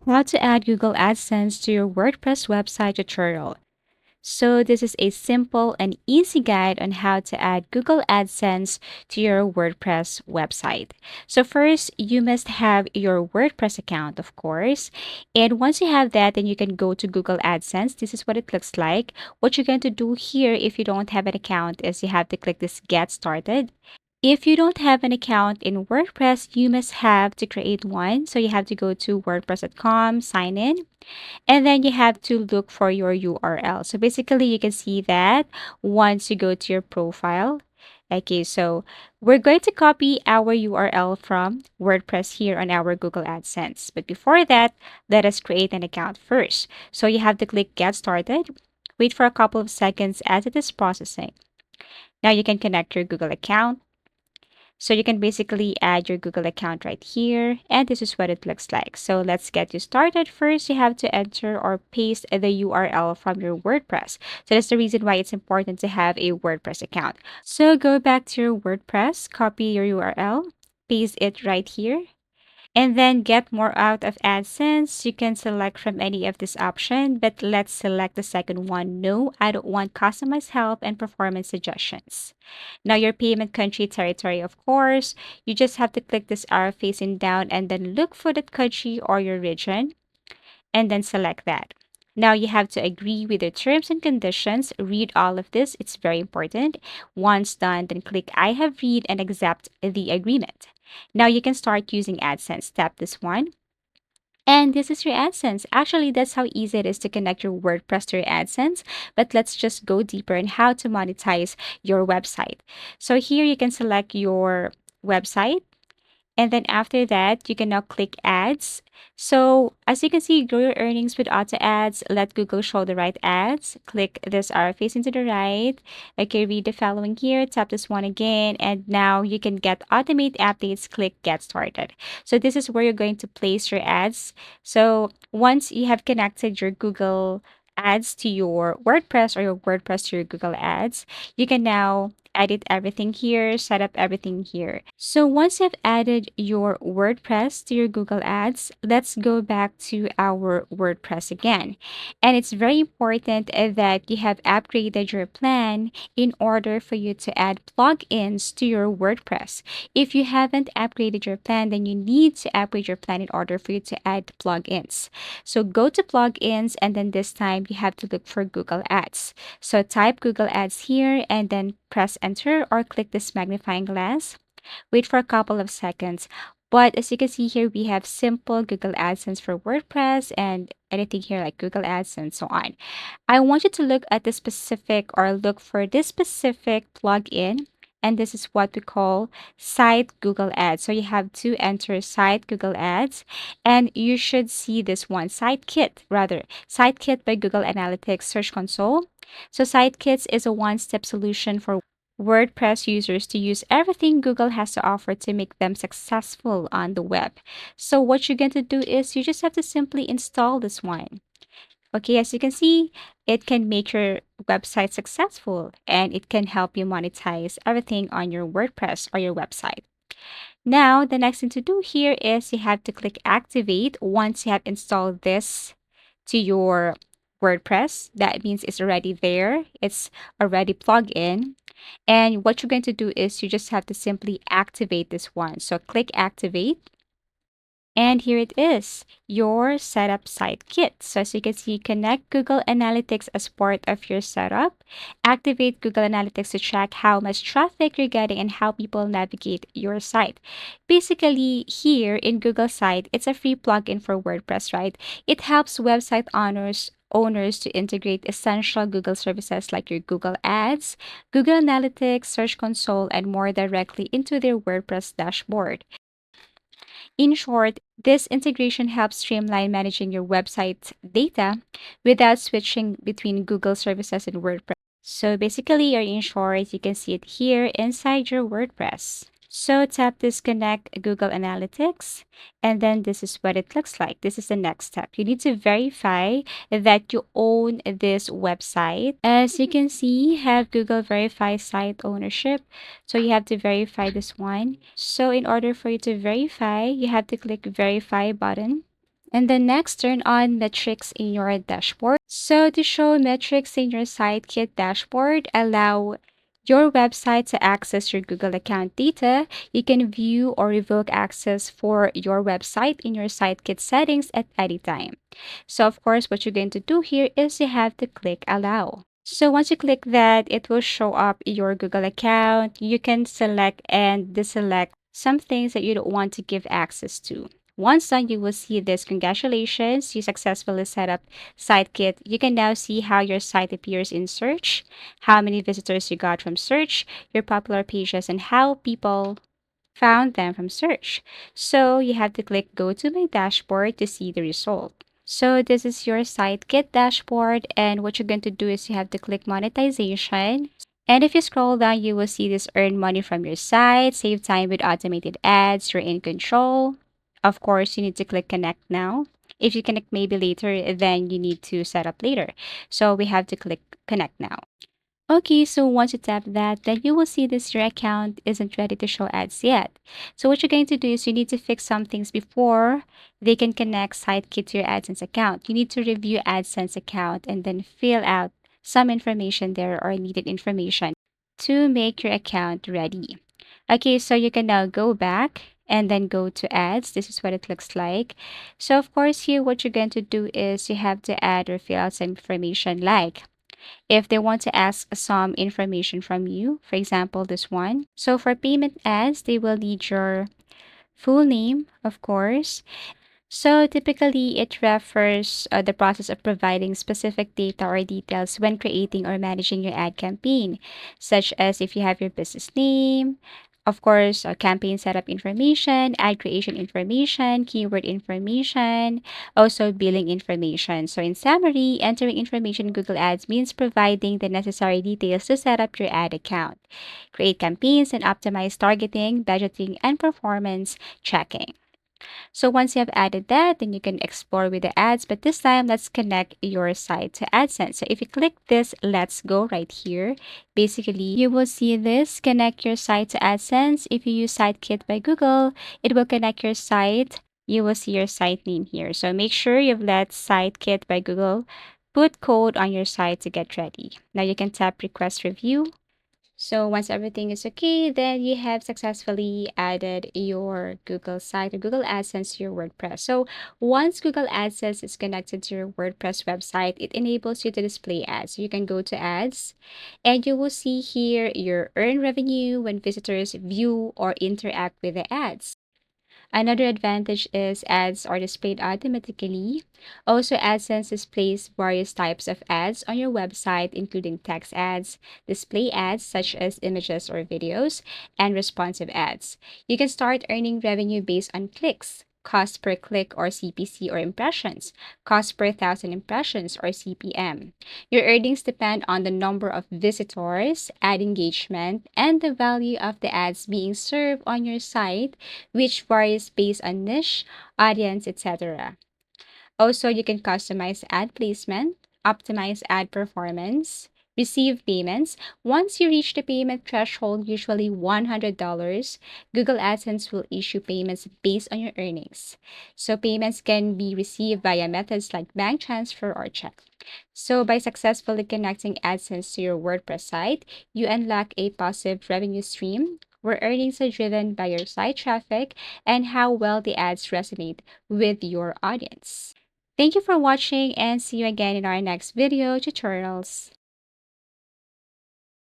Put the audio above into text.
How to add Google AdSense to your WordPress website tutorial. So this is a simple and easy guide on how to add Google AdSense to your WordPress website. So first, you must have your WordPress account, of course. And once you have that, then you can go to Google AdSense. This is what it looks like. What you're going to do here if you don't have an account is you have to click this Get Started. If you don't have an account in WordPress, you must have to create one. So you have to go to wordpress.com, sign in, and then you have to look for your URL. So basically, you can see that once you go to your profile. Okay, so we're going to copy our URL from WordPress here on our Google AdSense. But before that, let us create an account first. So you have to click Get Started. Wait for a couple of seconds as it is processing. Now you can connect your Google account. So you can basically add your Google account right here, and this is what it looks like. So let's get you started. First, you have to enter or paste the URL from your WordPress. So that's the reason why it's important to have a WordPress account. So go back to your WordPress, copy your URL, paste it right here, and then get more out of AdSense. You can select from any of this option, but let's select the second one. No, I don't want customized help and performance suggestions. Now your payment country territory, of course, you just have to click this arrow facing down and then look for that country or your region and then select that. Now you have to agree with the terms and conditions. Read all of this. It's very important. Once done, then click I have read and accept the agreement. Now you can start using AdSense. Tap this one. And this is your AdSense. Actually, that's how easy it is to connect your WordPress to your AdSense. But let's just go deeper in how to monetize your website. So here you can select your website. And then after that, you can now click ads. So as you can see, grow your earnings with auto ads. Let Google show the right ads. Click this arrow facing to the right. Okay, read the following here. Tap this one again. And now you can get automate updates. Click get started. So this is where you're going to place your ads. So once you have connected your Google ads to your WordPress or your WordPress to your Google ads, you can now edit everything here, set up everything here. So once you've added your WordPress to your Google Ads, let's go back to our WordPress again. And it's very important that you have upgraded your plan in order for you to add plugins to your WordPress. If you haven't upgraded your plan, then you need to upgrade your plan in order for you to add plugins. So go to plugins, and then this time you have to look for Google Ads. So type Google Ads here and then press enter or click this magnifying glass. Wait for a couple of seconds. But as you can see here, we have simple Google AdSense for WordPress and anything here like Google Ads and so on. I want you to look at the specific or look for this specific plugin. And this is what we call Site Google Ads. So you have to enter Site Google Ads, and you should see this one, Sitekit by Google Analytics Search Console. So Sitekits is a one-step solution for WordPress users to use everything Google has to offer to make them successful on the web. So what you're going to do is you just have to simply install this one. Okay, as you can see, it can make your website successful and it can help you monetize everything on your WordPress or your website. Now, the next thing to do here is you have to click activate once you have installed this to your WordPress. That means it's already there. It's already plugged in. And what you're going to do is you just have to simply activate this one. So click activate. And here it is, your setup site kit. So as you can see, connect Google Analytics as part of your setup. Activate Google Analytics to track how much traffic you're getting and how people navigate your site. Basically, here in Google Site, it's a free plugin for WordPress, right? It helps website owners to integrate essential Google services like your Google Ads, Google Analytics, Search Console, and more directly into their WordPress dashboard. In short, this integration helps streamline managing your website data without switching between Google services and WordPress. So basically, or in short, you can see it here inside your WordPress. So tap this connect Google Analytics, and then this is what it looks like. This is the next step. You need to verify that you own this website. As you can see, have Google verify site ownership. So you have to verify this one. So in order for you to verify, you have to click verify button. And then next, turn on metrics in your dashboard. So to show metrics in your Sitekit dashboard, allow your website to access your Google account data. You can view or revoke access for your website in your Sitekit settings at any time. So of course, what you're going to do here is you have to click allow. So once you click that, it will show up your Google account. You can select and deselect some things that you don't want to give access to. Once done, you will see this. Congratulations, you successfully set up SiteKit. You can now see how your site appears in search, how many visitors you got from search, your popular pages, and how people found them from search. So you have to click Go to My Dashboard to see the result. So this is your SiteKit dashboard, and what you're going to do is you have to click monetization. And if you scroll down, you will see this earn money from your site, save time with automated ads, you're in control. Of course, you need to click connect now. If you connect maybe later, then you need to set up later. So we have to click connect now. Okay, so once you tap that, then you will see this your account isn't ready to show ads yet. So what you're going to do is you need to fix some things before they can connect SiteKit to your AdSense account. You need to review AdSense account and then fill out some information there or needed information to make your account ready. Okay, so you can now go back and then go to ads. This is what it looks like. So of course here, what you're going to do is you have to add or fill out some information like if they want to ask some information from you, for example, this one. So for payment ads, they will need your full name, of course. So typically, it refers the process of providing specific data or details when creating or managing your ad campaign, such as if you have your business name, of course, campaign setup information, ad creation information, keyword information, also billing information. So in summary, entering information in Google Ads means providing the necessary details to set up your ad account, create campaigns, and optimize targeting, budgeting, and performance tracking. So once you have added that, then you can explore with the ads. But this time, let's connect your site to AdSense. So if you click this, let's go right here. Basically, you will see this connect your site to AdSense. If you use SiteKit by Google, it will connect your site. You will see your site name here. So make sure you've let SiteKit by Google put code on your site to get ready. Now you can tap request review. So once everything is okay, then you have successfully added your Google site or Google AdSense to your WordPress. So once Google AdSense is connected to your WordPress website, it enables you to display ads. So you can go to ads and you will see here your earned revenue when visitors view or interact with the ads. Another advantage is ads are displayed automatically. Also, AdSense displays various types of ads on your website, including text ads, display ads such as images or videos, and responsive ads. You can start earning revenue based on clicks, cost per click or CPC or impressions, cost per thousand impressions or CPM. Your earnings depend on the number of visitors, ad engagement, and the value of the ads being served on your site, which varies based on niche, audience, etc. Also, you can customize ad placement, optimize ad performance, receive payments. Once you reach the payment threshold, usually $100, Google AdSense will issue payments based on your earnings. So payments can be received via methods like bank transfer or check. So by successfully connecting AdSense to your WordPress site, you unlock a passive revenue stream where earnings are driven by your site traffic and how well the ads resonate with your audience. Thank you for watching and see you again in our next video tutorials.